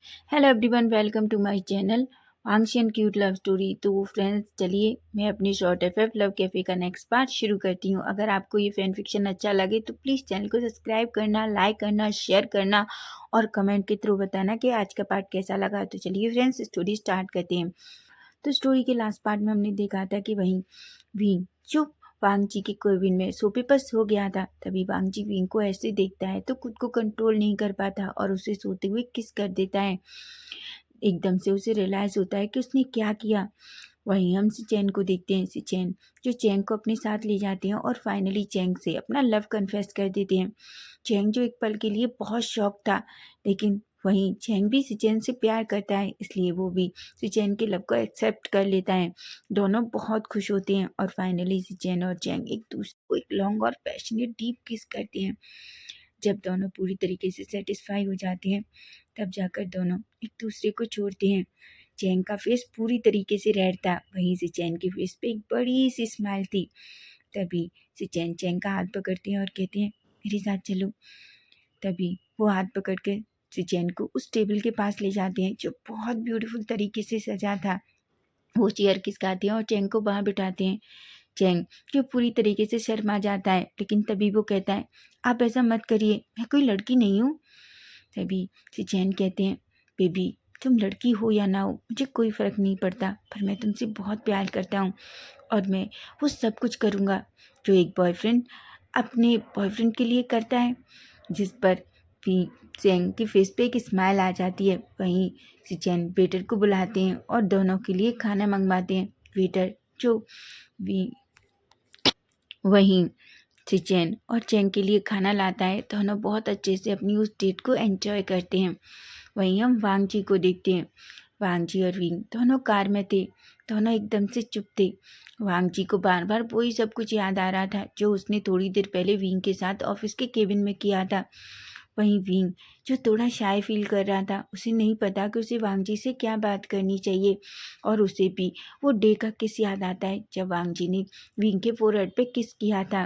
Hello everyone, welcome to my channel Anshi and cute love story. तो friends, चलिए मैं अपनी शॉर्ट एफएफ लव कैफ़े का नेक्स्ट पार्ट शुरू करती हूँ। अगर आपको ये फैन फिक्शन अच्छा लगे तो प्लीज़ चैनल को सब्सक्राइब करना, लाइक करना, शेयर करना और कमेंट के थ्रू बताना कि आज का पार्ट कैसा लगा। तो चलिए फ्रेंड्स, स्टोरी स्टार्ट करते हैं। तो स्टोरी के लास्ट पार्ट में हमने देखा था कि वहीं विंग चुप वांग जी के केबिन में सोफे पर सो गया था। तभी वांग जी विंग को ऐसे देखता है तो खुद को कंट्रोल नहीं कर पाता और उसे सोते हुए किस कर देता है। एकदम से उसे रियलाइज होता है कि उसने क्या किया। वहीं हम सिचैन को देखते हैं। सिचैन जो चैंग को अपने साथ ले जाते हैं और फाइनली चैंग से अपना लव कन्फेस कर देते हैं। चैंग जो एक पल के लिए बहुत शॉक था, लेकिन वहीं चैंग भी सिचैन से प्यार करता है, इसलिए वो भी सिचैन के लव को एक्सेप्ट कर लेता है। दोनों बहुत खुश होते हैं और फाइनली सिचैन और चैंग एक दूसरे को एक लॉन्ग और पैशनेट डीप किस करते हैं। जब दोनों पूरी तरीके से सेटिस्फाई हो जाते हैं तब जाकर दोनों एक दूसरे को छोड़ते हैं। चैंग का फेस पूरी तरीके से रेड था, वहीं से चैन के फेस पे एक बड़ी सी स्माइल थी। तभी से चैन चैंग का हाथ पकड़ते हैं और कहते हैं, मेरे साथ चलो। तभी वो हाथ पकड़ के चैन को उस टेबल के पास ले जाते हैं जो बहुत ब्यूटीफुल तरीके से सजा था। वो चेयर खिसकाते हैं और चैंग को वहाँ बिठाते हैं। चैंग जो पूरी तरीके से शर्मा जाता है, लेकिन तभी वो कहता है, आप ऐसा मत करिए, मैं कोई लड़की नहीं हूँ। तभी चैन कहते हैं, बेबी तुम लड़की हो या ना हो मुझे कोई फ़र्क नहीं पड़ता, पर मैं तुमसे बहुत प्यार करता हूँ और मैं वो सब कुछ करूँगा जो एक बॉयफ्रेंड अपने बॉयफ्रेंड के लिए करता है। जिस पर भी चैंग के फेस पे एक स्माइल आ जाती है। वहीं चैन वेटर को बुलाते हैं और दोनों के लिए खाना मंगवाते हैं। वेटर जो भी वहीं चैन और चैंग के लिए खाना लाता है। दोनों बहुत अच्छे से अपनी उस डेट को एंजॉय करते हैं। वहीं हम वांग जी को देखते हैं। वांग जी और विंग दोनों कार में थे। दोनों एकदम से चुप थे। वांग जी को बार बार वही सब कुछ याद आ रहा था जो उसने थोड़ी देर पहले विंग के साथ ऑफिस के केबिन में किया था। वहीं विंग जो थोड़ा शाय फील कर रहा था, उसे नहीं पता कि उसे वांग जी से क्या बात करनी चाहिए और उसे भी वो डे का किस याद आता है जब वांग जी ने विंग के फोरहेड पे किस किया था।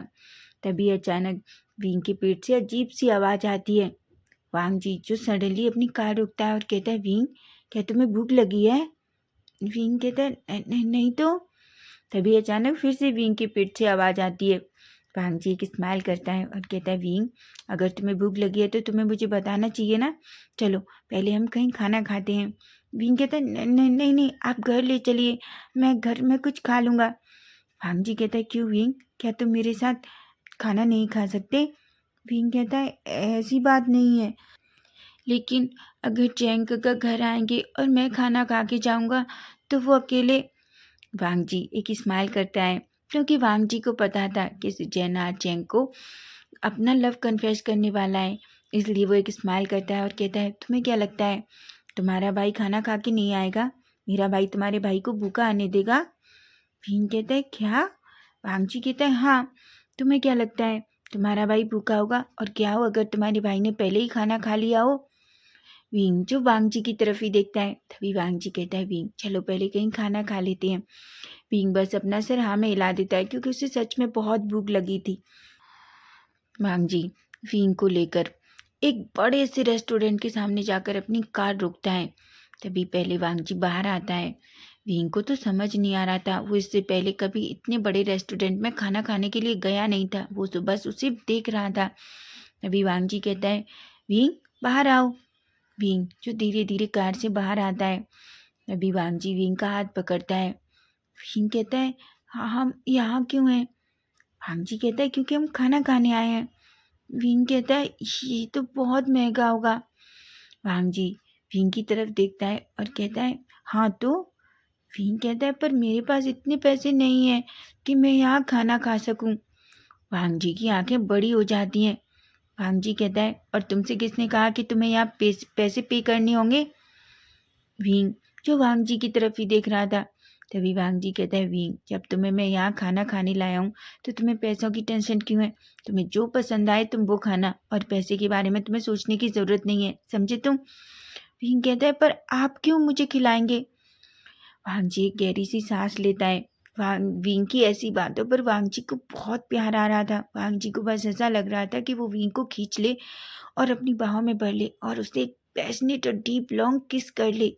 तभी अचानक विंग के पेट से अजीब सी आवाज़ आती है। वांग जी जो सडनली अपनी कार रुकता है और कहता है, विंग क्या तुम्हें भूख लगी है? विंग कहता है, नहीं तो। तभी अचानक फिर से विंग के पेट से आवाज़ आती है। वांग जी एक स्माइल करता है और कहता है, विंग अगर तुम्हें भूख लगी है तो तुम्हें मुझे बताना चाहिए ना। चलो पहले हम कहीं खाना खाते हैं। विंग कहता है, नहीं नहीं नहीं, आप घर ले चलिए, मैं घर में कुछ खा लूँगा। वांग जी कहता है, क्यों विंग, क्या तुम मेरे साथ खाना नहीं खा सकते? विंग कहता है, ऐसी बात नहीं है, लेकिन अगर चैंग काका घर आएंगे और मैं खाना खा के जाऊंगा तो वो अकेले। वांग जी एक स्माइल करता है क्योंकि वांग जी को पता था कि सुजैन आज चैंग को अपना लव कन्फेस करने वाला है। इसलिए वो एक स्माइल करता है और कहता है, तुम्हें क्या लगता है तुम्हारा भाई खाना खा के नहीं आएगा? मेरा भाई तुम्हारे भाई को भूखा आने देगा? भीम कहता है, क्या? वांग जी कहता है, हाँ, तुम्हें क्या लगता है तुम्हारा भाई भूखा होगा और क्या हो अगर तुम्हारे भाई ने पहले ही खाना खा लिया हो? विंग जो वांग जी की तरफ ही देखता है। तभी वांग जी कहता है, विंग चलो पहले कहीं खाना खा लेते हैं। विंग बस अपना सिर हाँ में हिला देता है क्योंकि उसे सच में बहुत भूख लगी थी। वांग जी विंग को लेकर एक बड़े से रेस्टोरेंट के सामने जाकर अपनी कार रोकता है। तभी पहले वांग जी बाहर आता है। विंग को तो समझ नहीं आ रहा था, वो इससे पहले कभी इतने बड़े रेस्टोरेंट में खाना खाने के लिए गया नहीं था, वो तो बस उसे देख रहा था। तभी वांग जी कहता है, विंग बाहर आओ। विंग जो धीरे धीरे कार से बाहर आता है। तभी वांग जी विंग का हाथ पकड़ता है। विंग कहता है, हाँ हम यहाँ क्यों हैं? वांग जी कहता है, क्योंकि हम खाना खाने आए हैं। विंग कहता है, ये तो बहुत महंगा होगा। वांग जी विंग की तरफ देखता है और कहता है, हाँ तो? विंग कहता है, पर मेरे पास इतने पैसे नहीं हैं कि मैं यहाँ खाना खा सकूं। वांग जी की आंखें बड़ी हो जाती हैं। वांग जी कहता है, और तुमसे किसने कहा कि तुम्हें यहाँ पैसे पे करने होंगे? विंग जो वांग जी की तरफ ही देख रहा था। तभी वांग जी कहता है, विंग जब तुम्हें मैं यहाँ खाना खाने लाया हूँ तो तुम्हें पैसों की टेंशन क्यों है? तुम्हें जो पसंद आए तुम वो खाना, और पैसे के बारे में तुम्हें सोचने की ज़रूरत नहीं है, समझे तुम? विंग कहता है, पर आप क्यों मुझे खिलाएंगे? वांग जी एक गहरी सी सांस लेता है। विंग की ऐसी बातों पर वांग जी को बहुत प्यार आ रहा था। वांग जी को बस ऐसा लग रहा था कि वो विंग को खींच ले और अपनी बाहों में भर ले और उसे पैशनेट और डीप लॉन्ग किस कर ले,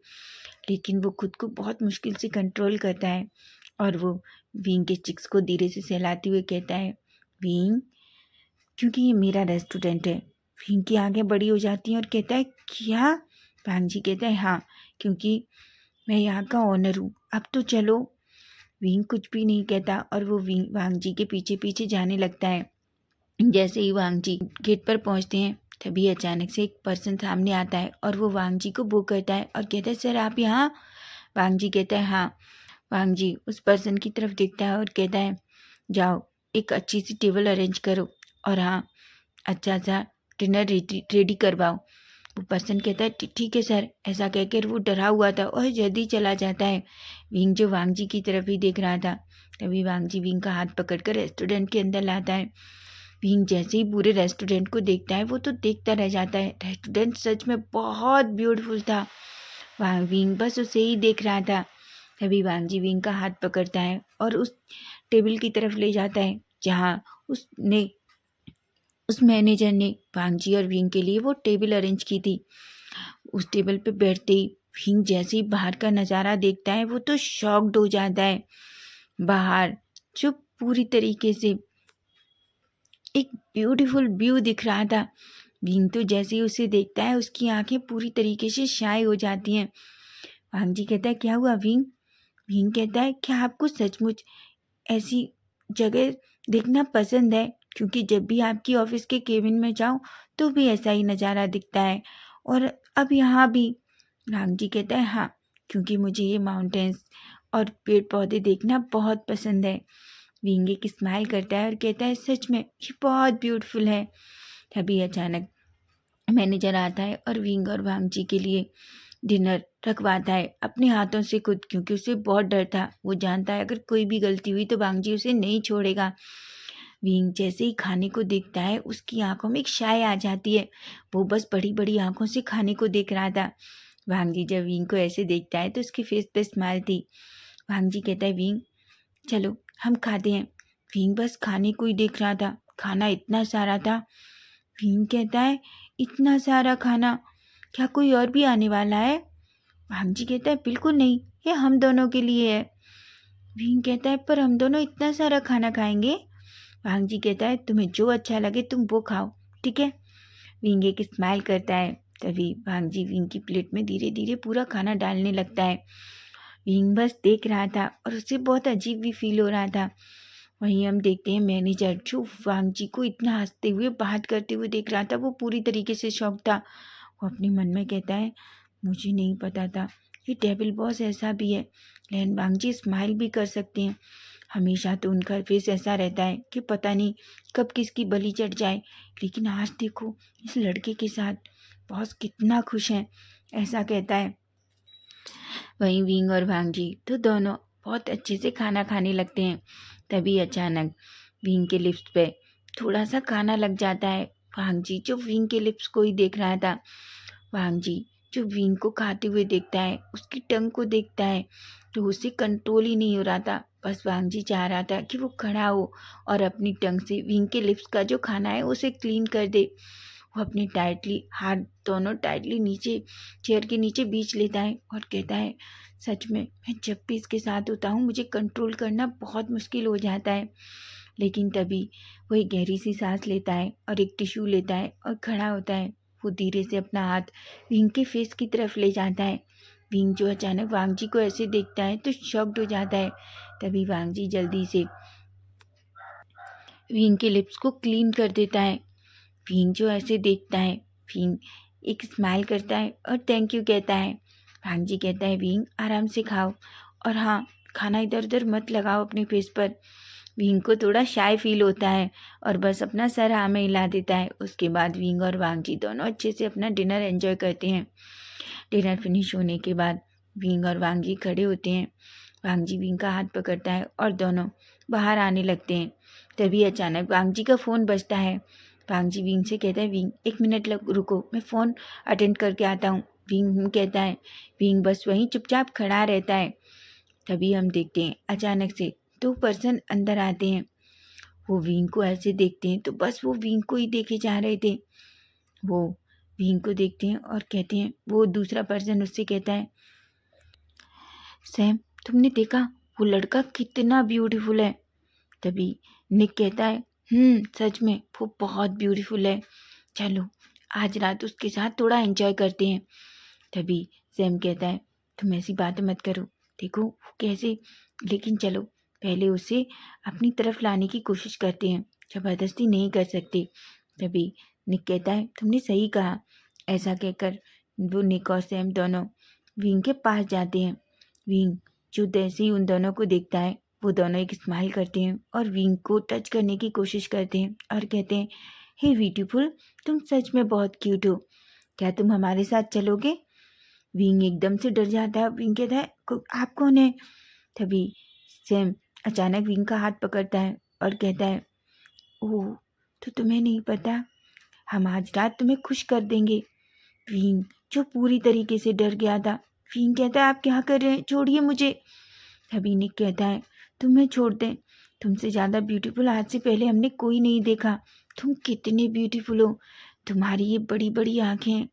लेकिन वो खुद को बहुत मुश्किल से कंट्रोल करता है और वो विंग के चिक्स को धीरे से सहलाते हुए कहता है, विंग, क्योंकि ये मेरा रेस्टोरेंट है। विंग की आंखें बड़ी हो जाती हैं और कहता है, क्या? वांग जी कहता है, हाँ, क्योंकि मैं यहाँ का ओनर हूँ, अब तो चलो। विंग कुछ भी नहीं कहता और वो वांग जी के पीछे पीछे जाने लगता है। जैसे ही वांग जी गेट पर पहुँचते हैं तभी अचानक से एक पर्सन सामने आता है और वो वांग जी को बो करता है और कहता है, सर आप यहाँ? वांग जी कहता है, हाँ। वांग जी उस पर्सन की तरफ देखता है और कहता है, जाओ एक अच्छी सी टेबल अरेंज करो और हाँ, अच्छा सा डिनर रेडी करवाओ। वो पर्सन कहता है, ठीक है सर। ऐसा कहकर वो डरा हुआ था और जल्दी चला जाता है। विंग जो वांग जी की तरफ ही देख रहा था, तभी वांग जी विंग का हाथ पकड़कर रेस्टोरेंट के अंदर लाता है। विंग जैसे ही पूरे रेस्टोरेंट को देखता है वो तो देखता रह जाता है। रेस्टोरेंट सच में बहुत ब्यूटीफुल था। विंग बस उसे ही देख रहा था। तभी वांग जी विंग का हाथ पकड़ता है और उस टेबल की तरफ ले जाता है जहाँ उस मैनेजर ने वांग जी और विंग के लिए वो टेबल अरेंज की थी। उस टेबल पे बैठते ही विंग जैसे ही बाहर का नज़ारा देखता है वो तो शॉक्ड हो जाता है। बाहर जो पूरी तरीके से एक ब्यूटीफुल व्यू दिख रहा था, विंग तो जैसे ही उसे देखता है उसकी आंखें पूरी तरीके से शाय हो जाती हैं। वांग जी कहता है, क्या हुआ विंग? विंग कहता है, क्या आपको सचमुच ऐसी जगह देखना पसंद है? क्योंकि जब भी आपकी ऑफिस के केबिन में जाऊं तो भी ऐसा ही नज़ारा दिखता है और अब यहाँ भी। वांग जी कहता है, हाँ, क्योंकि मुझे ये माउंटेन्स और पेड़ पौधे देखना बहुत पसंद है। विंग एक स्माइल करता है और कहता है, सच में ये बहुत ब्यूटीफुल है। तभी अचानक मैनेजर आता है और विंग और वांग जी के लिए डिनर रखवाता है अपने हाथों से खुद, क्योंकि उसे बहुत डर था। वो जानता है अगर कोई भी गलती हुई तो वांग जी उसे नहीं छोड़ेगा। विंग जैसे ही खाने को देखता है उसकी आंखों में एक शाय आ जाती है। वो बस बड़ी बड़ी आंखों से खाने को देख रहा था। वांग जी जब विंग को ऐसे देखता है तो उसके फेस पे स्माइल थी। वांग जी कहता है, विंग चलो हम खाते हैं। विंग बस खाने को ही देख रहा था। खाना इतना सारा था। विंग कहता है, इतना सारा खाना, क्या कोई और भी आने वाला है? वांग जी कहता है, बिल्कुल नहीं, ये हम दोनों के लिए है। विंग कहता है, पर हम दोनों इतना सारा खाना खाएंगे? वांग जी कहता है, तुम्हें जो अच्छा लगे तुम वो खाओ, ठीक है? विंग एक स्माइल करता है। तभी वांग जी विंग की प्लेट में धीरे धीरे पूरा खाना डालने लगता है। विंग बस देख रहा था और उसे बहुत अजीब भी फील हो रहा था। वहीं हम देखते हैं मैनेजर जो वांग जी को इतना हंसते हुए बात करते हुए देख रहा था, वो पूरी तरीके से शॉक था। वो अपने मन में कहता है, मुझे नहीं पता था ये टेबल बॉस ऐसा भी है। लेकिन वांग जी स्माइल भी कर सकते हैं। हमेशा तो उनका फेस ऐसा रहता है कि पता नहीं कब किसकी बलि चढ़ जाए, लेकिन आज देखो इस लड़के के साथ बॉस कितना खुश हैं, ऐसा कहता है। वहीं विंग और वांग जी तो दोनों बहुत अच्छे से खाना खाने लगते हैं। तभी अचानक विंग के लिप्स पे थोड़ा सा खाना लग जाता है। वांग जी जो विंग के लिप्स को ही देख रहा था, वांग जी जो विंग को खाते हुए देखता है, उसकी टंग को देखता है, तो उसे कंट्रोल ही नहीं हो रहा था। बस वांग जी चाह रहा था कि वो खड़ा हो और अपनी टंग से विंग के लिप्स का जो खाना है उसे क्लीन कर दे। वो अपने टाइटली हाथ दोनों टाइटली नीचे चेयर के नीचे बीच लेता है और कहता है, सच में मैं जब भी इसके साथ होता हूँ मुझे कंट्रोल करना बहुत मुश्किल हो जाता है। लेकिन तभी वो एक गहरी सी सांस लेता है और एक टिश्यू लेता है और खड़ा होता है। वो धीरे से अपना हाथ विंग के फेस की तरफ ले जाता है। विंग जो अचानक वांग जी को ऐसे देखता है तो शॉक्ड हो जाता है। तभी वांग जी जल्दी से विंग के लिप्स को क्लीन कर देता है। विंग जो ऐसे देखता है, विंग एक स्माइल करता है और थैंक यू कहता है। वांग जी कहता है, विंग आराम से खाओ और हाँ, खाना इधर उधर मत लगाओ अपने फेस पर। विंग को थोड़ा शाय फील होता है और बस अपना सर हाँ में हिला देता है। उसके बाद विंग और वांग जी दोनों अच्छे से अपना डिनर एंजॉय करते हैं। डिनर फिनिश होने के बाद विंग और वांग जी खड़े होते हैं। वांग जी विंग का हाथ पकड़ता है और दोनों बाहर आने लगते हैं। तभी अचानक वांग जी का फ़ोन बजता है। वांग जी विंग से कहता है, विंग एक मिनट रुको, मैं फ़ोन अटेंड करके आता हूँ। विंग कहता है। विंग बस वहीं चुपचाप खड़ा रहता है। तभी हम देखते हैं अचानक से दो पर्सन अंदर आते हैं। वो विंग को ऐसे देखते हैं तो बस वो विंग को ही देखे जा रहे थे। वो विंग को देखते हैं और कहते हैं, वो दूसरा पर्सन उससे कहता है, सैम तुमने देखा वो लड़का कितना ब्यूटीफुल है। तभी निक कहता है, सच में वो बहुत ब्यूटीफुल है, चलो आज रात उसके साथ थोड़ा एंजॉय करते हैं। तभी सैम कहता है, तुम ऐसी बातें मत करो, देखो वो कैसे, लेकिन चलो पहले उसे अपनी तरफ लाने की कोशिश करते हैं, ज़बरदस्ती नहीं कर सकते। तभी निक कहता है, तुमने सही कहा। ऐसा कहकर वो निक और सैम दोनों विंग के पास जाते हैं। विंग जो जैसे ही उन दोनों को देखता है, वो दोनों एक स्माइल करते हैं और विंग को टच करने की कोशिश करते हैं और कहते हैं, हे ब्यूटीफुल, तुम सच में बहुत क्यूट हो, क्या तुम हमारे साथ चलोगे? विंग एकदम से डर जाता है। विंग कहता है, आप कौन है? तभी सैम अचानक विंग का हाथ पकड़ता है और कहता है, ओह तो तुम्हें नहीं पता, हम आज रात तुम्हें खुश कर देंगे। विंग जो पूरी तरीके से डर गया था, विंग कहता है, आप क्या कर रहे हैं, छोड़िए मुझे। तभी निक कहता है, तुम्हें छोड़ दें, तुमसे ज़्यादा ब्यूटीफुल आज से पहले हमने कोई नहीं देखा। तुम कितने ब्यूटीफुल हो, तुम्हारी ये बड़ी बड़ी आँखें,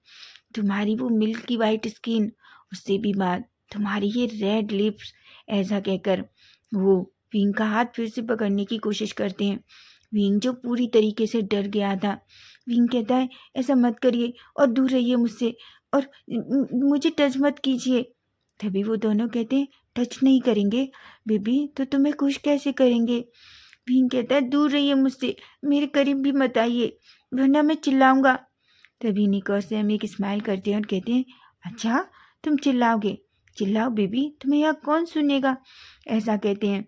तुम्हारी वो मिल्की वाइट स्किन, उससे भी बात, तुम्हारी ये रेड लिप्स। ऐसा कहकर वो विंग का हाथ फिर से पकड़ने की कोशिश करते हैं। विंग जो पूरी तरीके से डर गया था, विंग कहता है, ऐसा मत करिए और दूर रहिए मुझसे, और मुझे टच मत कीजिए। तभी वो दोनों कहते हैं, टच नहीं करेंगे बेबी तो तुम्हें खुश कैसे करेंगे? विंग कहता है, दूर रहिए मुझसे, मेरे करीब भी मत आइए वरना मैं चिल्लाऊंगा। तभी निक और सैम एक स्माइल करते हैं और कहते हैं, अच्छा तुम चिल्लाओगे, चिल्लाओ बेबी, तुम्हें यहाँ कौन सुनेगा। ऐसा कहते हैं।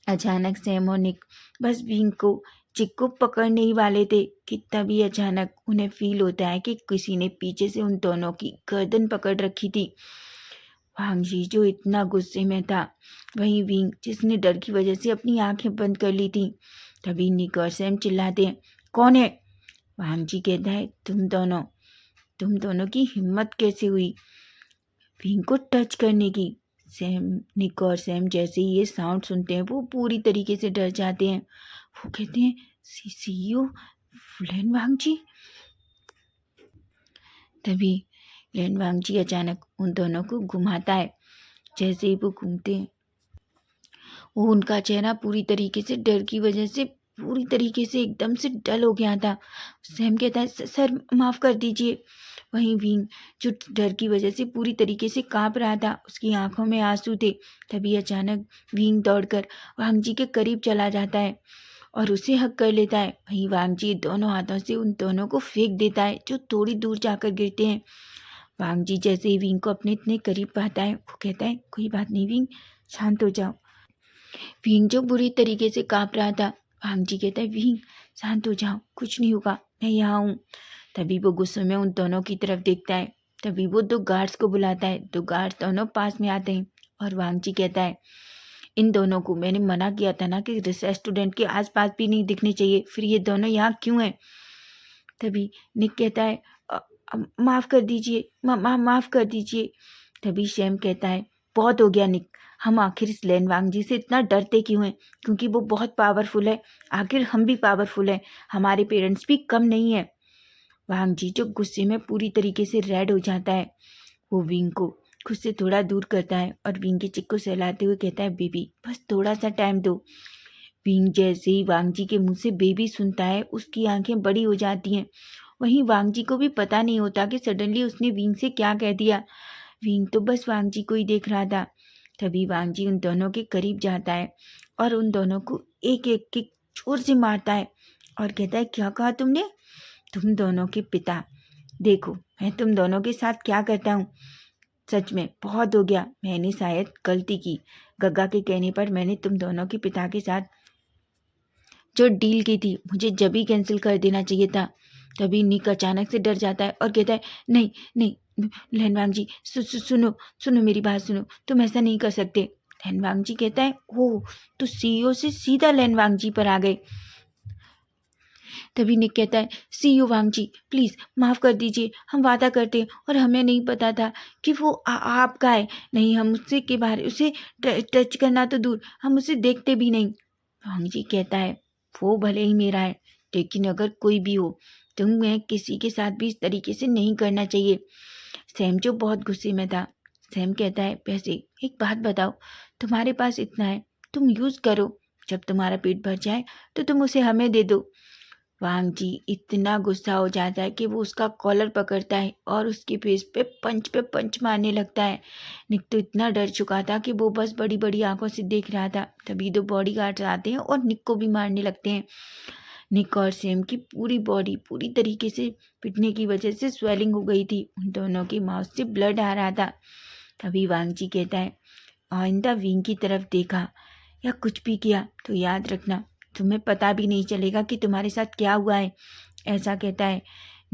अचानक सैम और निक बस विंग को चिक को पकड़ने ही वाले थे कि तभी अचानक उन्हें फील होता है कि किसी ने पीछे से उन दोनों की गर्दन पकड़ रखी थी। वांगजी जो इतना गुस्से में था, वहीं विंग जिसने डर की वजह से अपनी आंखें बंद कर ली थी। तभी निक और सैम चिल्लाते हैं, कौन है? वांगजी कहता है, तुम दोनों की हिम्मत कैसे हुई विंग को टच करने की? निक और सैम जैसे ही ये साउंड सुनते हैं, वो पूरी तरीके से डर जाते हैं। वो कहते हैं, सीईओ लेन वांगजी। तभी लेन वांगजी अचानक उन दोनों को घुमाता है। जैसे ही वो घूमते हैं, वो उनका चेहरा पूरी तरीके से डर की वजह से पूरी तरीके से एकदम से डल हो गया था। सैम कहता है, सर माफ़ कर दीजिए। वहीं विंग जो डर की वजह से पूरी तरीके से कांप रहा था, उसकी आंखों में आंसू थे। तभी अचानक विंग दौड़कर वांगजी के करीब चला जाता है और उसे हक कर लेता है। वहीं वांगजी दोनों हाथों से उन दोनों को फेंक देता है, जो थोड़ी दूर जाकर गिरते हैं। वांगजी जैसे ही विंग को अपने इतने करीब पाता है, वो कहता है, कोई बात नहीं विंग, शांत हो जाओ। विंग जो बुरी तरीके से कांप रहा था, वांगजी कहता है, विंग शांत हो जाओ, कुछ नहीं होगा, मैं यहाँ हूँ। तभी वो गुस्से में उन दोनों की तरफ देखता है। तभी वो 2 गार्ड्स को बुलाता है। 2 गार्ड्स दोनों पास में आते हैं और वांगजी कहता है, इन दोनों को मैंने मना किया था ना कि रिसर्च स्टूडेंट के आसपास भी नहीं दिखने चाहिए, फिर ये दोनों यहाँ क्यों हैं? तभी निक कहता है, माफ़ कर दीजिए, माफ़ कर दीजिए। तभी सैम कहता है, बहुत हो गया निक, हम आखिर इस लेन वांगजी से इतना डरते क्यों हैं? क्योंकि वो बहुत पावरफुल है, आखिर हम भी पावरफुल हैं, हमारे पेरेंट्स भी कम नहीं है। वांगजी जो गुस्से में पूरी तरीके से रेड हो जाता है, वो विंग को खुद से थोड़ा दूर करता है और विंग के चिक को सहलाते हुए कहता है, बेबी बस थोड़ा सा टाइम दो। विंग जैसे ही वांगजी के मुंह से बेबी सुनता है, उसकी आंखें बड़ी हो जाती हैं। वहीं वांगजी को भी पता नहीं होता कि सडनली उसने विंग से क्या कह दिया। विंग तो बस वांगजी को ही देख रहा था। तभी वांगजी उन दोनों के करीब जाता है और उन दोनों को एक एक किक जोर से मारता है और कहता है, क्या कहा तुमने? तुम दोनों के पिता, देखो मैं तुम दोनों के साथ क्या करता हूँ। सच में बहुत हो गया, मैंने शायद गलती की। गग्गा के कहने पर मैंने तुम दोनों के पिता के साथ जो डील की थी, मुझे जब ही कैंसिल कर देना चाहिए था। तभी निक अचानक से डर जाता है और कहता है, नहीं नहीं लेनवांग जी, सुनो सुनो मेरी बात सुनो, तुम ऐसा नहीं कर सकते। लेनवांग जी कहता है, ओह तो सीईओ से सीधा लेनवांग जी पर आ गए। तभी निक कहता है, सीईओ वांग जी प्लीज़ माफ़ कर दीजिए, हम वादा करते हैं और हमें नहीं पता था कि वो आपका है। नहीं, हम उससे के बारे उसे टच करना तो दूर, हम उसे देखते भी नहीं। वांग जी कहता है, वो भले ही मेरा है, लेकिन अगर कोई भी हो तुम्हें किसी के साथ भी इस तरीके से नहीं करना चाहिए। सैम जो बहुत गुस्से में था, सैम कहता है वैसे एक बात बताओ, तुम्हारे पास इतना है, तुम यूज़ करो, जब तुम्हारा पेट भर जाए तो तुम उसे हमें दे दो। वांग जी इतना गुस्सा हो जाता है कि वो उसका कॉलर पकड़ता है और उसके फेस पे पंच मारने लगता है। निक तो इतना डर चुका था कि वो बस बड़ी बड़ी आंखों से देख रहा था। तभी दो बॉडीगार्ड्स आते हैं और निक को भी मारने लगते हैं। निक और सैम की पूरी बॉडी पूरी तरीके से पिटने की वजह से स्वेलिंग हो गई थी। उन दोनों की माउथ से ब्लड आ रहा था। तभी वांग जी कहता है, आइंदा विंग की तरफ देखा या कुछ भी किया तो याद रखना तुम्हें पता भी नहीं चलेगा कि तुम्हारे साथ क्या हुआ है। ऐसा कहता है।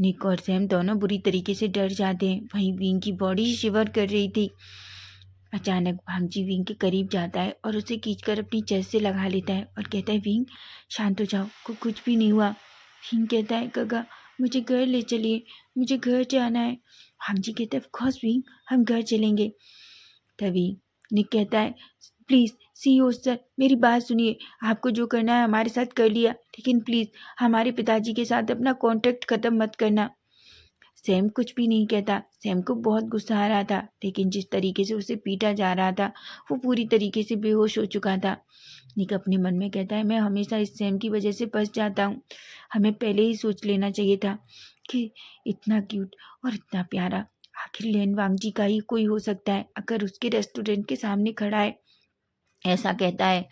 निक और सैम दोनों बुरी तरीके से डर जाते हैं। वहीं विंग की बॉडी शिवर कर रही थी। अचानक भांगजी विंग के करीब जाता है और उसे खींचकर अपनी चेस्ट से लगा लेता है और कहता है, विंग शांत हो जाओ, कुछ भी नहीं हुआ। विंग कहता है, गगा मुझे घर ले चलिए, मुझे घर जाना है। भांगजी कहता है, ऑफ कोर्स विंग, हम घर चलेंगे। तभी निक कहता है, प्लीज़ सीईओ सर मेरी बात सुनिए, आपको जो करना है हमारे साथ कर लिया, लेकिन प्लीज़ हमारे पिताजी के साथ अपना कॉन्ट्रैक्ट ख़त्म मत करना। सैम कुछ भी नहीं कहता। सैम को बहुत गुस्सा आ रहा था, लेकिन जिस तरीके से उसे पीटा जा रहा था वो पूरी तरीके से बेहोश हो चुका था। निक अपने मन में कहता है, मैं हमेशा इस सैम की वजह से फंस जाता हूँ। हमें पहले ही सोच लेना चाहिए था कि इतना क्यूट और इतना प्यारा आखिर लेन वांगजी का ही कोई हो सकता है अगर उसके रेस्टोरेंट के सामने खड़ा है। ऐसा कहता है।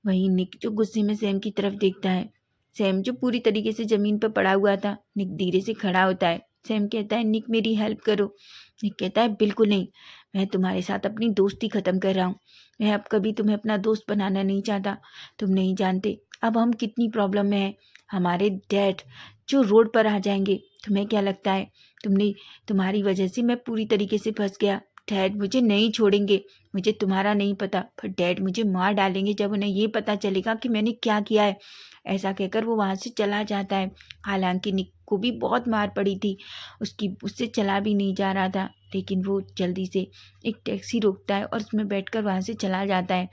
वहीं निक जो गुस्से में सैम की तरफ देखता है। सैम जो पूरी तरीके से ज़मीन पर पड़ा हुआ था, निक धीरे से खड़ा होता है। सैम कहता है, निक मेरी हेल्प करो। निक कहता है, बिल्कुल नहीं, मैं तुम्हारे साथ अपनी दोस्ती ख़त्म कर रहा हूँ। मैं अब कभी तुम्हें अपना दोस्त बनाना नहीं चाहता। तुम नहीं जानते अब हम कितनी प्रॉब्लम में हैं। हमारे डैड जो रोड पर आ जाएंगे। तुम्हें क्या लगता है तुम्हारी वजह से मैं पूरी तरीके से फंस गया। डैड मुझे नहीं छोड़ेंगे। मुझे तुम्हारा नहीं पता, पर डैड मुझे मार डालेंगे जब उन्हें ये पता चलेगा कि मैंने क्या किया है। ऐसा कहकर वो वहाँ से चला जाता है। हालांकि निक को भी बहुत मार पड़ी थी, उससे चला भी नहीं जा रहा था, लेकिन वो जल्दी से एक टैक्सी रोकता है और उसमें बैठकर वहाँ से चला जाता है।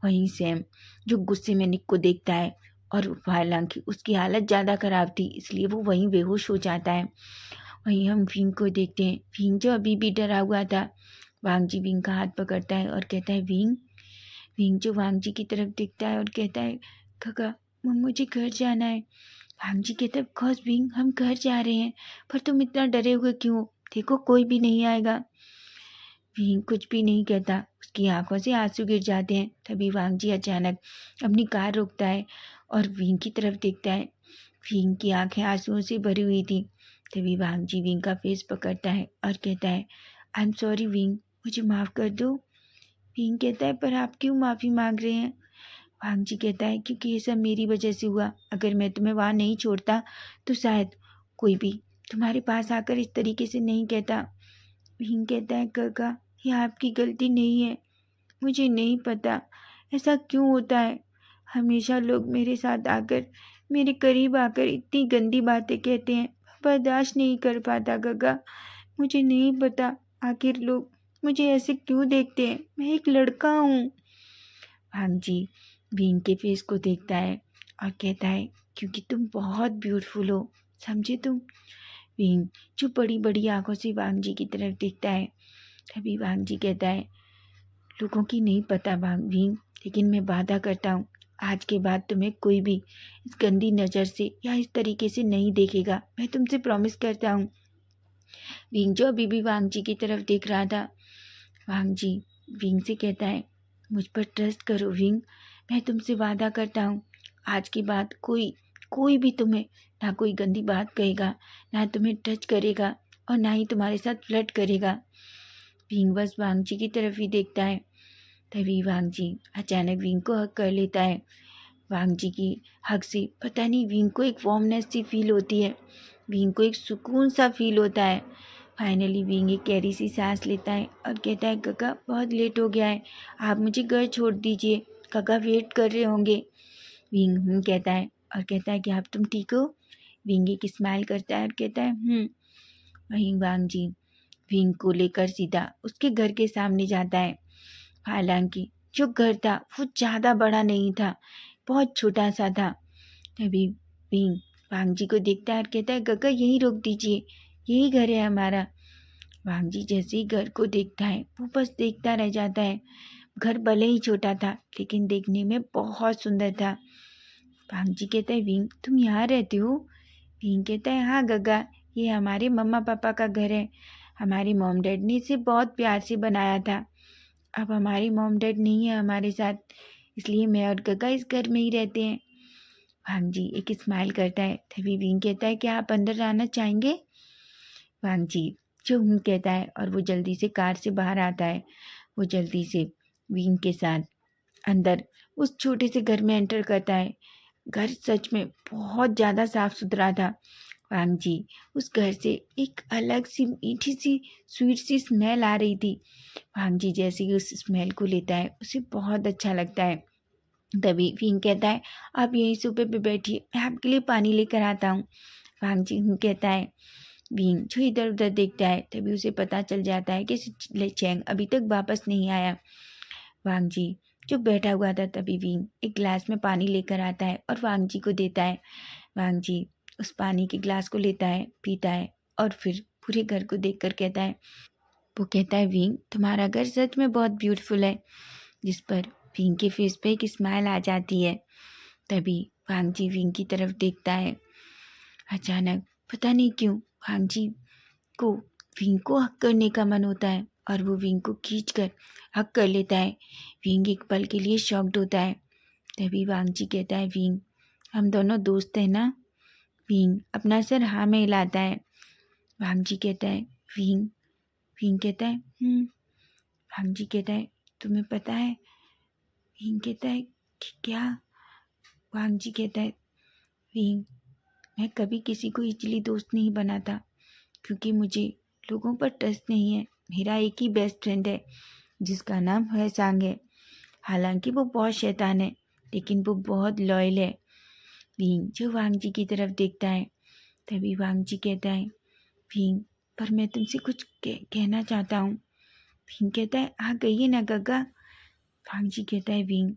वहीं सैम जो गुस्से में निक को देखता है, और हालांकि उसकी हालत ज़्यादा ख़राब थी इसलिए वो वहीं बेहोश हो जाता है। वहीं हम विंग को देखते हैं। विंग जो अभी भी डरा हुआ था। वांग जी विंग का हाथ पकड़ता है और कहता है, विंग। विंग जो वांग जी की तरफ देखता है और कहता है, काका मुझे घर जाना है। वांग जी कहता है, ऑफकोर्स विंग, हम घर जा रहे हैं, पर तुम इतना डरे हुए क्यों हो? देखो कोई भी नहीं आएगा। विंग कुछ भी नहीं कहता, उसकी आंखों से आंसू गिर जाते हैं। तभी वांग जी अचानक अपनी कार रोकता है और विंग की तरफ देखता है। विंग की आंखें आंसुओं से भरी हुई थी। तभी वांग जी विंग का फेस पकड़ता है और कहता है, आई एम सॉरी विंग, मुझे माफ़ कर दो। विंग कहता है, पर आप क्यों माफ़ी मांग रहे हैं? वांग जी कहता है, क्योंकि ये सब मेरी वजह से हुआ। अगर मैं तुम्हें वहाँ नहीं छोड़ता तो शायद कोई भी तुम्हारे पास आकर इस तरीके से नहीं कहता। विंग कहता है, काका ये आपकी गलती नहीं है, मुझे नहीं पता ऐसा क्यों होता है। हमेशा लोग मेरे साथ आकर, मेरे करीब आकर इतनी गंदी बातें कहते हैं, बर्दाश्त नहीं कर पाता गगा। मुझे नहीं पता आखिर लोग मुझे ऐसे क्यों देखते हैं, मैं एक लड़का हूँ। भांग जी बीन के फेस को देखता है और कहता है, क्योंकि तुम बहुत ब्यूटीफुल हो, समझे तुम। बीन जो बड़ी बड़ी आंखों से वांग जी की तरफ देखता है। तभी वांग जी कहता है, लोगों की नहीं पता बीन, लेकिन मैं वादा करता हूँ आज के बाद तुम्हें कोई भी इस गंदी नज़र से या इस तरीके से नहीं देखेगा, मैं तुमसे प्रॉमिस करता हूँ। विंग जो अभी भी वांग जी की तरफ देख रहा था। वांग जी विंग से कहता है, मुझ पर ट्रस्ट करो विंग, मैं तुमसे वादा करता हूँ आज के बाद कोई भी तुम्हें ना कोई गंदी बात कहेगा, ना तुम्हें टच करेगा और ना ही तुम्हारे साथ फ्लर्ट करेगा। विंग बस वांग जी की तरफ ही देखता है। तभी वांग जी अचानक विंग को हक कर लेता है। वांग जी की हक से पता नहीं विंग को एक वार्मनेस सी फील होती है, विंग को एक सुकून सा फील होता है। फाइनली विंग एक गहरी सी सांस लेता है और कहता है, काका बहुत लेट हो गया है, आप मुझे घर छोड़ दीजिए, काका वेट कर रहे होंगे। विंग कहता है और कहता है कि आप तुम ठीक हो। विंग एक स्माइल करता है और कहता है। वहीं वांग जी विंग को लेकर सीधा उसके घर के सामने जाता है। हालांकि जो घर था वो ज़्यादा बड़ा नहीं था, बहुत छोटा सा था। तभी विंग वांग जी को देखता है और कहता है, गग्गा यहीं रोक दीजिए, यही घर है हमारा। वांग जी जैसे ही घर को देखता है वो बस देखता रह जाता है। घर भले ही छोटा था लेकिन देखने में बहुत सुंदर था। वांग जी कहता है, विंग तुम यहाँ रहते हो? विंग कहता है, हाँ गग्गा, ये हमारे मम्मा पापा का घर है। हमारी मॉम डैड ने इसे बहुत प्यार से बनाया था। अब हमारी मॉम डैड नहीं है हमारे साथ, इसलिए मैं और गग्गा इस घर में ही रहते हैं। वांग जी एक स्माइल करता है। तभी विंग कहता है, क्या आप अंदर आना चाहेंगे? वांग जी जो कहता है और वो जल्दी से कार से बाहर आता है। वो जल्दी से विंग के साथ अंदर उस छोटे से घर में एंटर करता है। घर सच में बहुत ज़्यादा साफ सुथरा था। वांग जी उस घर से एक अलग सी मीठी सी स्वीट सी स्मेल आ रही थी। वांग जी जैसे ही उस स्मेल को लेता है उसे बहुत अच्छा लगता है। तभी विंग कहता है, आप यहीं सोफे पे बैठिए, मैं आपके लिए पानी लेकर आता हूँ। वांग जी कहता है। विंग जो इधर उधर देखता है तभी उसे पता चल जाता है कि चैंग अभी तक वापस नहीं आया। वांग जी जो बैठा हुआ था तभी विंग एक गिलास में पानी लेकर आता है और वांग जी को देता है। वांग जी उस पानी के गिलास को लेता है, पीता है और फिर पूरे घर को देखकर कहता है, वो कहता है, विंग तुम्हारा घर सच में बहुत ब्यूटीफुल है। जिस पर विंग के फेस पे एक स्माइल आ जाती है। तभी वांग जी विंग की तरफ देखता है। अचानक पता नहीं क्यों वांग जी को विंग को हक करने का मन होता है और वो विंग को खींच कर हक कर लेता है। विंग एक पल के लिए शॉक्ड होता है। तभी वांग जी कहता है, विंग हम दोनों दोस्त हैं ना? विंग अपना सर हाँ में हिलाता है। वांग जी कहता है, विंग विंग कहता है वांग जी कहता है, तुम्हें पता है? विंग कहता है कि क्या? वांग जी कहता है, विंग मैं कभी किसी को इजली दोस्त नहीं बनाता क्योंकि मुझे लोगों पर ट्रस्ट नहीं है। मेरा एक ही बेस्ट फ्रेंड है जिसका नाम सांग है। हालांकि वो बहुत शैतान है लेकिन वो बहुत लॉयल है। विंग जो वांग जी की तरफ देखता है तभी वांग जी कहता है, विंग पर मैं तुमसे कुछ कहना चाहता हूँ। विंग कहता है, हाँ कहिए ना गग्गा। वांग जी कहता है, विंग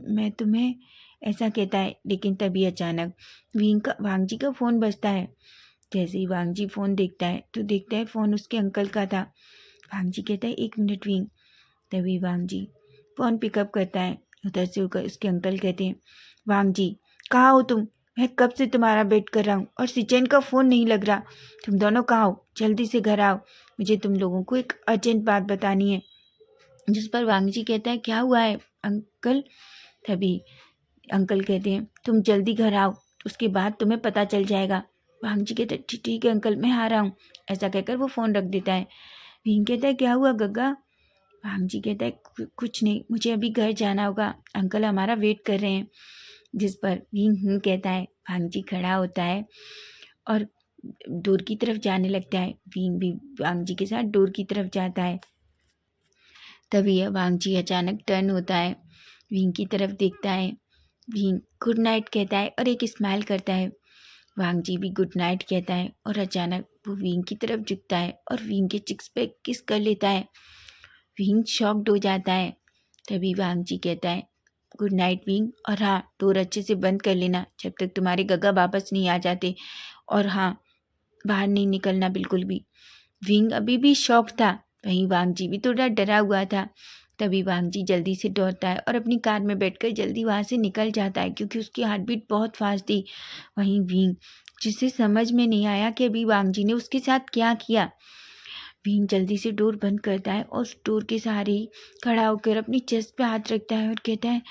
मैं तुम्हें ऐसा कहता है लेकिन तभी अचानक वांग जी का फ़ोन बजता है। जैसे ही वांग जी फ़ोन देखता है तो देखता है फ़ोन उसके अंकल का था। वांग जी कहता है, एक मिनट विंग। तभी वांग जी फ़ोन पिकअप करता है। उधर से उसके अंकल कहते हैं, वांग जी कहाँ हो तुम? मैं कब से तुम्हारा वेट कर रहा हूँ और सिचेन का फ़ोन नहीं लग रहा। तुम दोनों कहाँ हो? जल्दी से घर आओ, मुझे तुम लोगों को एक अर्जेंट बात बतानी है। जिस पर वांग जी कहता है, क्या हुआ है अंकल? तभी अंकल कहते हैं, तुम जल्दी घर आओ, उसके बाद तुम्हें पता चल जाएगा। वांग जी कहते हैं, ठीक है अंकल, मैं आ रहा हूँ। ऐसा कहकर वो फ़ोन रख देता है। विंग कहता है, क्या हुआ गग्गा? वांग जी कहता है, कुछ नहीं, मुझे अभी घर जाना होगा, अंकल हमारा वेट कर रहे हैं। जिस पर विंग कहता है। वांग जी खड़ा होता है और डोर की तरफ जाने लगता है। विंग भी वांग जी के साथ डोर की तरफ जाता है। तभी वांग जी अचानक टर्न होता है, विंग की तरफ देखता है। विंग गुड नाइट कहता है और एक स्माइल करता है। वांग जी भी गुड नाइट कहता है और अचानक वो विंग की तरफ झुकता है और विंग के चिक्स पे किस कर लेता है। विंग शॉक्ड हो जाता है। तभी वांग जी कहता है, गुड नाइट विंग, और हाँ डोर अच्छे से बंद कर लेना जब तक तुम्हारे गग्गा वापस नहीं आ जाते, और हाँ बाहर नहीं निकलना बिल्कुल भी। विंग अभी भी शॉक था, वहीं वांग जी भी थोड़ा डरा हुआ था। तभी वांग जी जल्दी से दौड़ता है और अपनी कार में बैठकर जल्दी वहाँ से निकल जाता है क्योंकि उसकी हार्ट बीट बहुत फास्ट थी। वहीं विंग जिसे समझ में नहीं आया कि अभी वांग जी ने उसके साथ क्या किया। विंग जल्दी से डोर बंद करता है और उस डोर के सहारे ही खड़ा होकर अपनी चेस्ट पे हाथ रखता है और कहता है,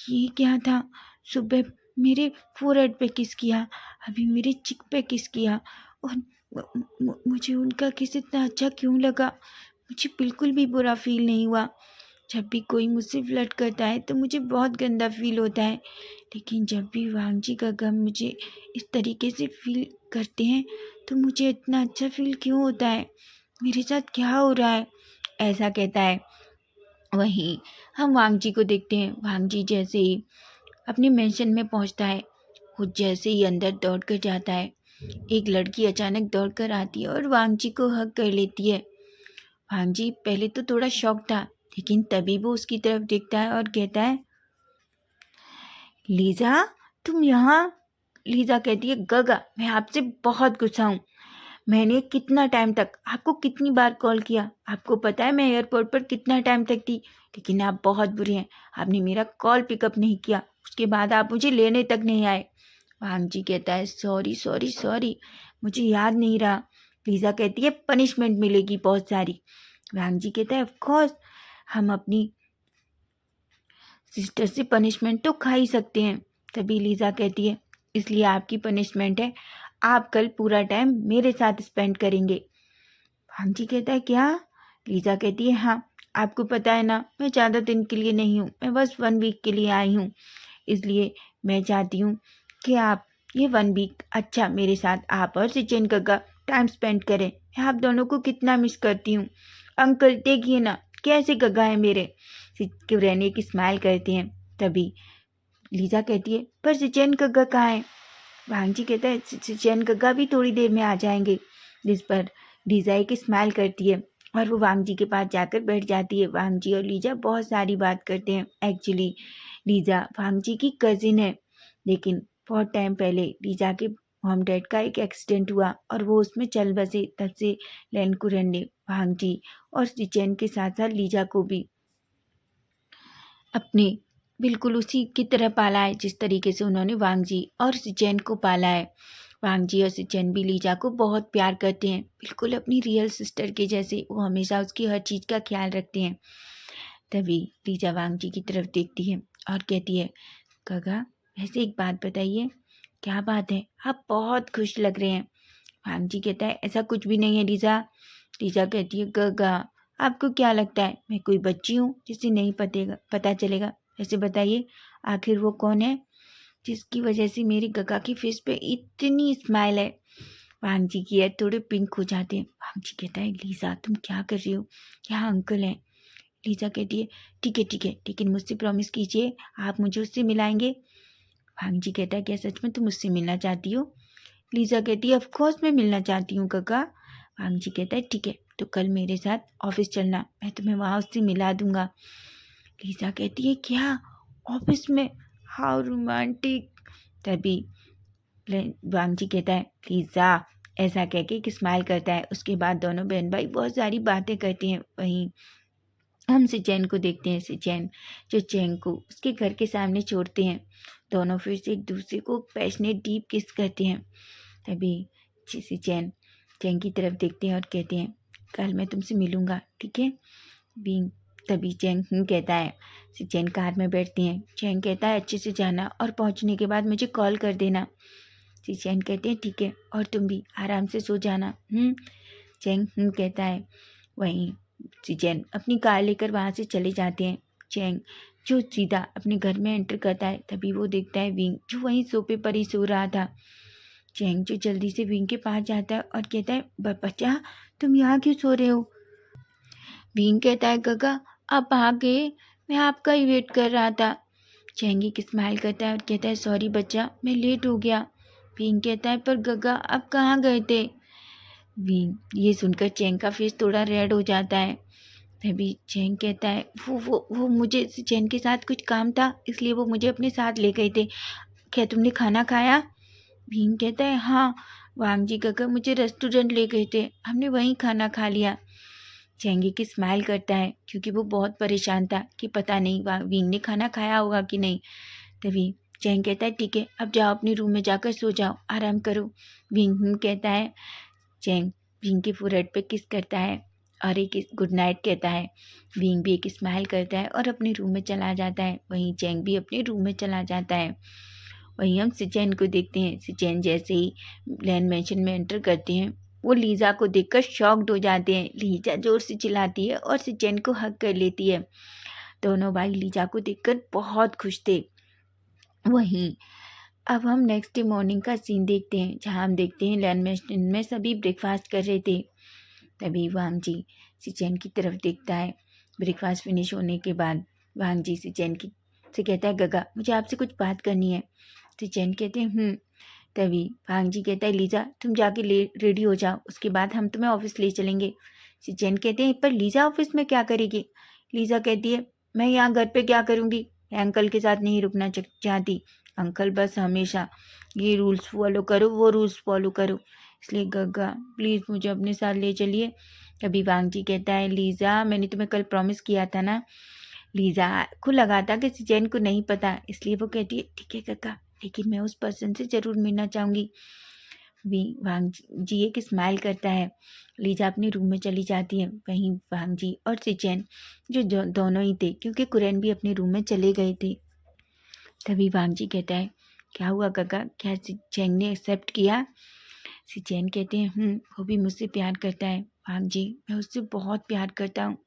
ये क्या था? सुबह मेरे फोरहेड पे किस किया, अभी मेरे चिक पे किस किया, और मुझे उनका किस इतना अच्छा क्यों लगा? मुझे बिल्कुल भी बुरा फील नहीं हुआ। जब भी कोई मुझसे फ्लर्ट करता है तो मुझे बहुत गंदा फील होता है, लेकिन जब भी वांग जी का गम मुझे इस तरीके से फील करते हैं तो मुझे इतना अच्छा फील क्यों होता है? मेरे साथ क्या हो रहा है? ऐसा कहता है। वहीं हम वांग जी को देखते हैं। वांग जी जैसे ही अपने मेंशन में पहुंचता है, वो जैसे ही अंदर दौड़ कर जाता है, एक लड़की अचानक दौड़ कर आती है और वांग जी को हग कर लेती है। वांग जी पहले तो थोड़ा शॉक था लेकिन तभी वो उसकी तरफ देखता है और कहता है, लीजा तुम यहाँ? लीजा कहती है, गगा मैं आपसे बहुत गुस्सा हूँ। मैंने कितना टाइम तक आपको कितनी बार कॉल किया, आपको पता है मैं एयरपोर्ट पर कितना टाइम तक थी, लेकिन आप बहुत बुरे हैं, आपने मेरा कॉल पिकअप नहीं किया, उसके बाद आप मुझे लेने तक नहीं आए। वांग जी कहता है, सॉरी सॉरी सॉरी, मुझे याद नहीं रहा। लीजा कहती है, पनिशमेंट मिलेगी बहुत सारी। वांग जी कहता है, ऑफ कोर्स, हम अपनी सिस्टर से पनिशमेंट तो खा ही सकते हैं। तभी लीजा कहती है, इसलिए आपकी पनिशमेंट है, आप कल पूरा टाइम मेरे साथ स्पेंड करेंगे। वांग जी कहता है, क्या? लीजा कहती है, हाँ, आपको पता है ना मैं ज़्यादा दिन के लिए नहीं हूँ, मैं बस 1 वीक के लिए आई हूँ, इसलिए मैं चाहती हूँ कि आप ये 1 वीक अच्छा मेरे साथ आप और सिचेन गग्गा टाइम स्पेंड करें। मैं आप दोनों को कितना मिस करती हूँ। अंकल देखिए ना कैसे गग्गा है मेरे। रेने की स्माइल करते हैं। तभी लीजा कहती है, पर सिचेन गग्गा कहाँ है? वांग जी कहता है, सिचेन गग्गा भी थोड़ी देर में आ जाएंगे। जिस पर लीजा एक स्माइल करती है और वो वांग जी के पास जाकर बैठ जाती है। वांग जी और लीजा बहुत सारी बात करते हैं। एक्चुअली लीजा वांग जी की कजिन है, लेकिन बहुत टाइम पहले लीजा के मॉम डैड का एक एक्सीडेंट हुआ और वो उसमें चल बसे। तब से लैन कुरन ने वांग जी और सिचेन के साथ साथ लीजा को भी अपने बिल्कुल उसी की तरह पाला है जिस तरीके से उन्होंने वांग जी और सिचेन को पाला है। वांग जी और सिचेन भी लीजा को बहुत प्यार करते हैं, बिल्कुल अपनी रियल सिस्टर के जैसे। वो हमेशा उसकी हर चीज़ का ख्याल रखते हैं। तभी लीजा वांग जी की तरफ देखती है और कहती है, गगा वैसे एक बात बताइए। क्या बात है, आप बहुत खुश लग रहे हैं। वांग जी कहता है, ऐसा कुछ भी नहीं है लीजा। लीजा कहती है, गगा आपको क्या लगता है मैं कोई बच्ची हूँ जिसे नहीं पता चलेगा? ऐसे बताइए, आखिर वो कौन है जिसकी वजह से मेरी गगा की फेस पे इतनी स्माइल है? वांग जी की हेड थोड़े पिंक हो जाते हैं। वांग जी कहता है, लीजा तुम क्या कर रही हो, यहाँ अंकल हैं। लीजा कहती है, ठीक है, लेकिन मुझसे प्रॉमिस कीजिए आप मुझे उससे मिलाएंगे। वांग जी कहता है, क्या सच में तुम मुझसे मिलना चाहती हो? लीजा कहती है, ऑफ कोर्स मैं मिलना चाहती हूँ गगा। वांग जी कहता है, ठीक है, तो कल मेरे साथ ऑफिस चलना, मैं तुम्हें वहाँ उससे मिला दूंगा। लीजा कहती है, क्या ऑफिस में? How romantic. तभी वांग जी कहता है, लीजा, ऐसा कह के एक स्माइल करता है। उसके बाद दोनों बहन भाई बहुत सारी बातें करते हैं। वहीं हम सिचैन को देखते हैं। सिचैन जो चैंग को उसके घर के सामने छोड़ते हैं। दोनों फिर से एक दूसरे को पैशनेट डीप किस करते हैं। तभी सिचैन चैंग की तरफ देखते हैं और कहते हैं, कल मैं तुमसे मिलूँगा, ठीक है? बींग तभी चैंग कहता है। सिचैन कार में बैठती हैं। चैंग कहता है, अच्छे से जाना और पहुंचने के बाद मुझे कॉल कर देना। सिचैन कहते हैं, ठीक है, और तुम भी आराम से सो जाना। चैंग कहता है। वहीं सिचैन अपनी कार लेकर वहाँ से चले जाते हैं। चैंग जो सीधा अपने घर में एंटर करता है, तभी वो देखता है विंग जो वहीं सोफे पर ही सो रहा था। चैंग जो जल्दी से विंग के पास जाता है और कहता है, बच्चा तुम यहाँ क्यों सो रहे हो? विंग कहता है, गगा आप आ गए, मैं आपका ही वेट कर रहा था। चैंग एक स्माइल करता है और कहता है, सॉरी बच्चा, मैं लेट हो गया। विंग कहता है, पर गगा आप कहाँ गए थे? विंग ये सुनकर चैंग का फेस थोड़ा रेड हो जाता है। तभी चैंग कहता है, वो मुझे चैंग के साथ कुछ काम था, इसलिए वो मुझे अपने साथ ले गए थे। क्या तुमने खाना खाया? भीम कहता है, हाँ, वांग जी गगा मुझे रेस्टोरेंट ले गए थे, हमने वहीं खाना खा लिया। चैंगी की स्माइल करता है क्योंकि वो बहुत परेशान था कि पता नहीं विंग ने खाना खाया होगा कि नहीं। तभी चैंग कहता है, ठीक है, अब जाओ अपने रूम में जाकर सो जाओ, आराम करो। विंग कहता है। चैंग विंग के फोrehead पे किस करता है और एक गुड नाइट कहता है। विंग भी एक स्माइल करता है और अपने रूम में चला जाता है। वहीं चैंग भी अपने रूम में चला जाता है। वहीं हम सिचैन को देखते हैं। सिचैन जैसे ही लैंड मैंशन में एंटर करते हैं, वो लीजा को देखकर शॉक्ड हो जाते हैं। लीजा जोर से चिल्लाती है और सिचैन को हग कर लेती है। दोनों भाई लीजा को देखकर बहुत खुश थे। वहीं अब हम नेक्स्ट डे मॉर्निंग का सीन देखते हैं, जहां हम देखते हैं लैंड मैंशन में सभी ब्रेकफास्ट कर रहे थे। तभी वांग जी सिचैन की तरफ देखता है। ब्रेकफास्ट फिनिश होने के बाद वांग जी सिचैन की से कहता है, गगा मुझे आपसे कुछ बात करनी है। सिचैन कहते हैं तभी वांग जी कहता है, लीजा तुम जाके रेडी हो जाओ, उसके बाद हम तुम्हें ऑफिस ले चलेंगे। सिचैन कहते हैं, पर लीजा ऑफिस में क्या करेगी? लीजा कहती है, मैं यहाँ घर पे क्या करूँगी, मैं अंकल के साथ नहीं रुकना चाहती, अंकल बस हमेशा ये रूल्स फॉलो करो, वो रूल्स फॉलो करो, इसलिए गग्गा प्लीज़ मुझे अपने साथ ले चलिए। तभी वांग जी कहता है, लीज़ा मैंने तुम्हें कल प्रॉमिस किया था ना। लीज़ा को लगा था कि सिचेन को नहीं पता, इसलिए वो कहती है ठीक है गग्गा, लेकिन मैं उस पर्सन से ज़रूर मिलना चाहूँगी। वांग जी एक स्माइल करता है। लीजा अपने रूम में चली जाती है। वहीं वांग जी और सिचेन जो दोनों ही थे, क्योंकि कुरैन भी अपने रूम में चले गए थे। तभी वांग जी कहता है, क्या हुआ गग्गा, क्या सिचेन ने एक्सेप्ट किया? सिचेन कहते हैं वो भी मुझसे प्यार करता है वांग जी, मैं उससे बहुत प्यार करता हूँ,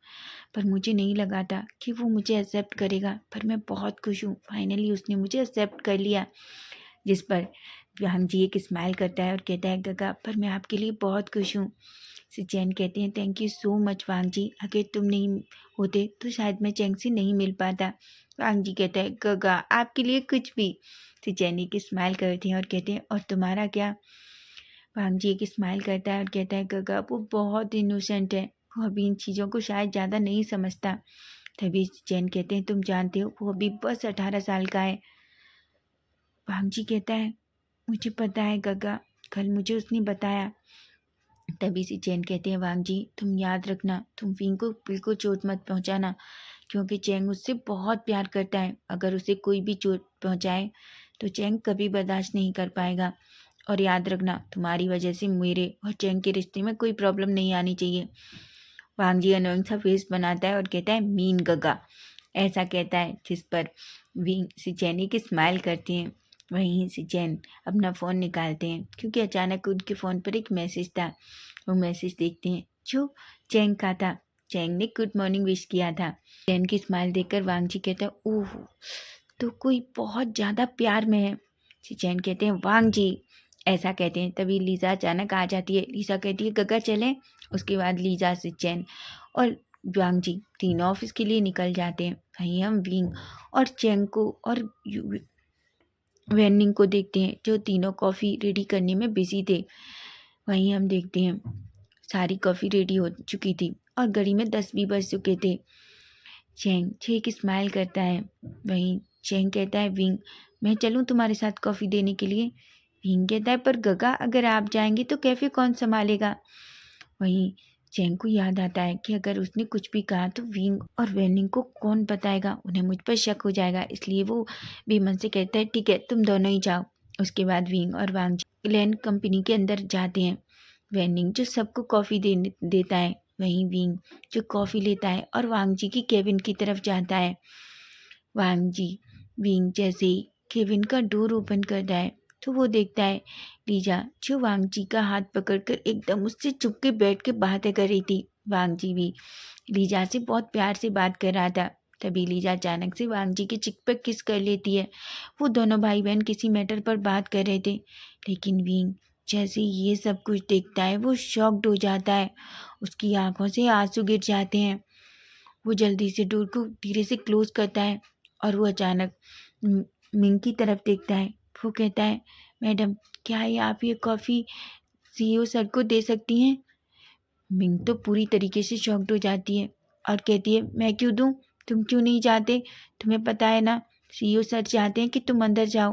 पर मुझे नहीं लगा था कि वो मुझे एक्सेप्ट करेगा, पर मैं बहुत खुश हूँ, फाइनली उसने मुझे एक्सेप्ट कर लिया। जिस पर वांग जी एक स्माइल करता है और कहता है गग्गा पर मैं आपके लिए बहुत खुश हूँ। सिचेन कहते हैं थैंक यू सो मच वांग जी, अगर तुम नहीं होते तो शायद मैं चैंग से नहीं मिल पाता। वांग जी कहता है गग्गा आपके लिए कुछ भी। सिचेन एक स्माइल करते हैं और कहते हैं और तुम्हारा क्या? वांग जी एक स्माइल करता है और कहता है गग्गा वो बहुत इनोसेंट है, वो अभी इन चीज़ों को शायद ज़्यादा नहीं समझता। तभी सिचेन कहते हैं तुम जानते हो वो अभी बस 18 साल का है। वांग जी कहता है मुझे पता है गग्गा, कल मुझे उसने बताया। तभी से चैन कहते हैं वांग जी तुम याद रखना, तुम विंग को बिल्कुल चोट मत पहुंचाना, क्योंकि चैंग उससे बहुत प्यार करता है, अगर उसे कोई भी चोट पहुंचाए तो चैंग कभी बर्दाश्त नहीं कर पाएगा। और याद रखना तुम्हारी वजह से मेरे और चैंग के रिश्ते में कोई प्रॉब्लम नहीं आनी चाहिए। वांग जी अनोइंग सा फेस बनाता है और कहता है मीन गग्गा, ऐसा कहता है, जिस पर विंग सिचैन की स्माइल करती हैं। वहीं सिचैन अपना फ़ोन निकालते हैं, क्योंकि अचानक उनके फ़ोन पर एक मैसेज था। वो मैसेज देखते हैं जो चैंग का था। चैंग ने गुड मॉर्निंग विश किया था। चैंग की स्माइल देखकर वांग जी कहता है ओह, तो कोई बहुत ज़्यादा प्यार में है। सिचैन कहते हैं वांग जी, ऐसा कहते हैं। तभी लीजा अचानक आ जाती है। लीजा कहती है गग्गा चलें। उसके बाद लीजा, सिचैन और वांग जी तीनों ऑफिस के लिए निकल जाते हैं। वहीं हम विंग और चैंग को और वेनिंग को देखते हैं, जो तीनों कॉफ़ी रेडी करने में बिजी थे। वहीं हम देखते हैं सारी कॉफ़ी रेडी हो चुकी थी और घड़ी में 10 भी बज चुके थे। चैंग एक स्माइल करता है। वहीं चैंग कहता है विंग मैं चलूँ तुम्हारे साथ कॉफ़ी देने के लिए? विंग कहता है पर गग्गा अगर आप जाएंगे तो कैफ़े कौन संभालेगा? वहीं चैंग को याद आता है कि अगर उसने कुछ भी कहा तो विंग और वेनिंग को कौन बताएगा, उन्हें मुझ पर शक हो जाएगा, इसलिए वो बेमन से कहता है ठीक है तुम दोनों ही जाओ। उसके बाद विंग और वांग ग्लैन कंपनी के अंदर जाते हैं। वेनिंग जो सबको कॉफ़ी देता है, वहीं विंग जो कॉफ़ी लेता है और वांग जी की केबिन की तरफ जाता है। वांग जी विंग जैसे ही केबिन का डोर ओपन करता है तो वो देखता है लीजा, जो वांग जी का हाथ पकड़कर एकदम उससे चुपके बैठ के बातें कर रही थी। वांग जी भी लीजा से बहुत प्यार से बात कर रहा था। तभी लीजा अचानक से वांग जी के चिक पर किस कर लेती है। वो दोनों भाई बहन किसी मैटर पर बात कर रहे थे, लेकिन विंग जैसे ये सब कुछ देखता है वो शॉक्ड हो जाता है। उसकी आंखों से आंसू गिर जाते हैं। वो जल्दी से डोर को धीरे से क्लोज करता है और वो अचानक मिंग की तरफ देखता है। वो कहता है मैडम क्या आप ये कॉफ़ी सीईओ सर को दे सकती हैं? मिंग तो पूरी तरीके से शॉक्ड हो जाती है और कहती है मैं क्यों दूँ, तुम क्यों नहीं जाते? तुम्हें पता है ना सीईओ सर चाहते हैं कि तुम अंदर जाओ।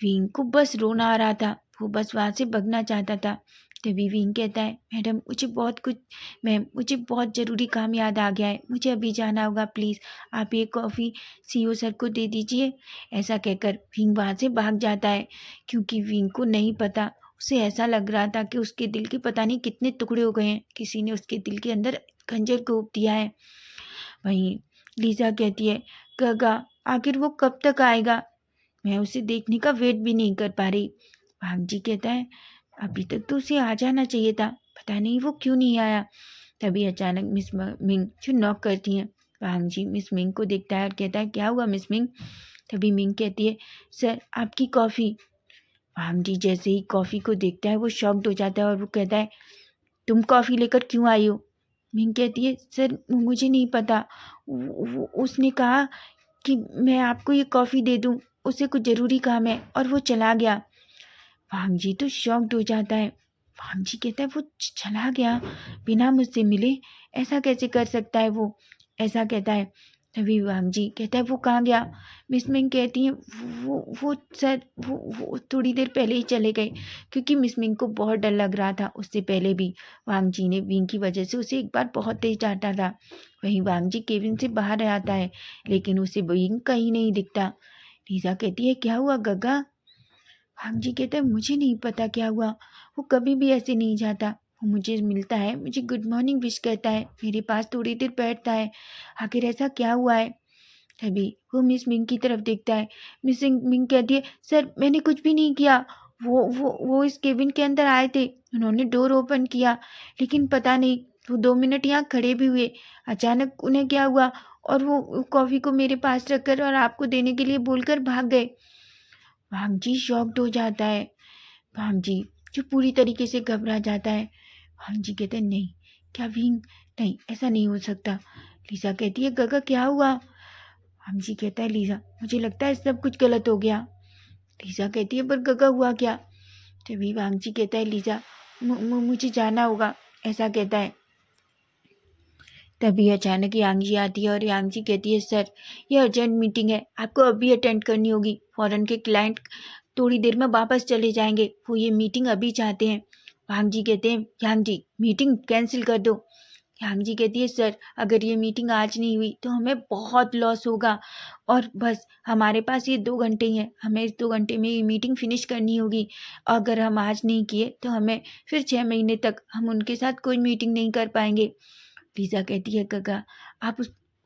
विंग को बस रोना आ रहा था, वो बस वहाँ से भगना चाहता था। तभी विंग कहता है मैडम मुझे बहुत ज़रूरी काम याद आ गया है, मुझे अभी जाना होगा, प्लीज़ आप ये कॉफ़ी सीईओ सर को दे दीजिए। ऐसा कहकर विंग वहाँ से भाग जाता है, क्योंकि विंग को नहीं पता, उसे ऐसा लग रहा था कि उसके दिल के पता नहीं कितने टुकड़े हो गए हैं, किसी ने उसके दिल के अंदर खंजर घोंप दिया है। वहीं लीजा कहती है गगा आखिर वो कब तक आएगा, मैं उसे देखने का वेट भी नहीं कर पा रही। भाग जी कहता है अभी तक तो उसे आ जाना चाहिए था, पता नहीं वो क्यों नहीं आया। तभी अचानक मिस मिंग जो नॉक करती हैं। भाग जी मिस मिंग को देखता है और कहता है क्या हुआ मिस मिंग? तभी मिंग कहती है सर आपकी कॉफ़ी। भाग जी जैसे ही कॉफ़ी को देखता है वो शॉक्ड हो जाता है और वो कहता है तुम कॉफ़ी लेकर क्यों आई हो? मिंग कहती है सर मुझे नहीं पता, उसने कहा कि मैं आपको ये कॉफ़ी दे दूं, उसे कुछ ज़रूरी काम है और वो चला गया। वांग जी तो शॉक्ड हो जाता है। वांग जी कहता है वो चला गया बिना मुझसे मिले, ऐसा कैसे कर सकता है वो? ऐसा कहता है। तभी वांग जी कहता है वो कहाँ गया। मिस मिंग कहती है वो सर वो थोड़ी देर पहले ही चले गए, क्योंकि मिस मिंग को बहुत डर लग रहा था। उससे पहले भी वांग जी ने विंग की वजह से उसे एक बार बहुत तेज डांटा था। वहीं वांग जी केबिन से बाहर आता है, लेकिन उसे विंग कहीं नहीं दिखता। लीजा कहती है क्या हुआ गगा। वांग जी कहता है मुझे नहीं पता क्या हुआ, वो कभी भी ऐसे नहीं जाता। वो मुझे मिलता है, मुझे गुड मॉर्निंग विश करता है, मेरे पास थोड़ी देर बैठता है। आखिर ऐसा क्या हुआ है। तभी वो मिस मिंग की तरफ देखता है। मिस मिंग कहती है सर मैंने कुछ भी नहीं किया। वो इस केबिन के अंदर आए थे, उन्होंने डोर ओपन किया, लेकिन पता नहीं वो 2 मिनट यहाँ खड़े भी हुए, अचानक उन्हें क्या हुआ और वो कॉफ़ी को मेरे पास रखकर और आपको देने के लिए बोलकर भाग गए। भांग जी शॉक्ड हो जाता है। भांग जी जो पूरी तरीके से घबरा जाता है। भांग जी कहते हैं नहीं, क्या विंग, नहीं ऐसा नहीं हो सकता। लीजा कहती है गगा क्या हुआ। भांग जी कहता है लीजा मुझे लगता है सब कुछ गलत हो गया। लीजा कहती है पर गगा हुआ क्या। तभी भांग जी कहता है लीजा मुझे जाना होगा, ऐसा कहता है। तभी अचानक यांगजी आती है और यांगजी कहती है सर ये अर्जेंट मीटिंग है, आपको अभी अटेंड करनी होगी। फॉरेन के क्लाइंट थोड़ी देर में वापस चले जाएंगे, वो ये मीटिंग अभी चाहते हैं। यांग जी कहते हैं यांग जी मीटिंग कैंसिल कर दो। यांग जी कहती है सर अगर ये मीटिंग आज नहीं हुई तो हमें बहुत लॉस होगा, और बस हमारे पास ये 2 घंटे ही हैं, हमें इस 2 घंटे में ये मीटिंग फिनिश करनी होगी। अगर हम आज नहीं किए तो हमें फिर 6 महीने तक हम उनके साथ कोई मीटिंग नहीं कर पाएंगे। लीजा कहती है गगा आप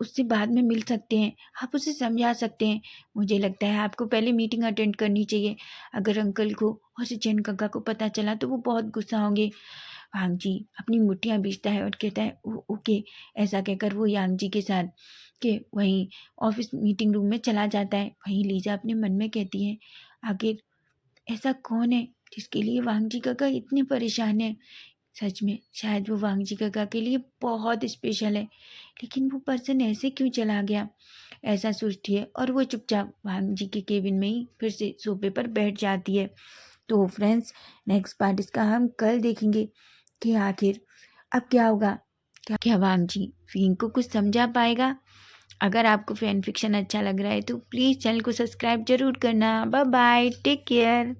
उससे बाद में मिल सकते हैं, आप उसे समझा सकते हैं। मुझे लगता है आपको पहले मीटिंग अटेंड करनी चाहिए। अगर अंकल को और सचिन गगा को पता चला तो वो बहुत गुस्सा होंगे। यांग जी अपनी मुट्ठियाँ बीचता है और कहता है ओके। ऐसा कहकर वो यांग जी के साथ के वहीं ऑफिस मीटिंग रूम में चला जाता है। वहीं लीजा अपने मन में कहती है आखिर ऐसा कौन है जिसके लिए वांग जी गगा इतने परेशान है। सच में शायद वो वांग जी गगा के लिए बहुत स्पेशल है, लेकिन वो पर्सन ऐसे क्यों चला गया। ऐसा सोचती है और वो चुपचाप वांग जी के केबिन में ही फिर से सोफे पर बैठ जाती है। तो फ्रेंड्स नेक्स्ट पार्ट इसका हम कल देखेंगे कि आखिर अब क्या होगा। क्या वांग जी फिंग को कुछ समझा पाएगा। अगर आपको फैन फिक्शन अच्छा लग रहा है तो प्लीज़ चैनल को सब्सक्राइब जरूर करना। Bye bye, take care.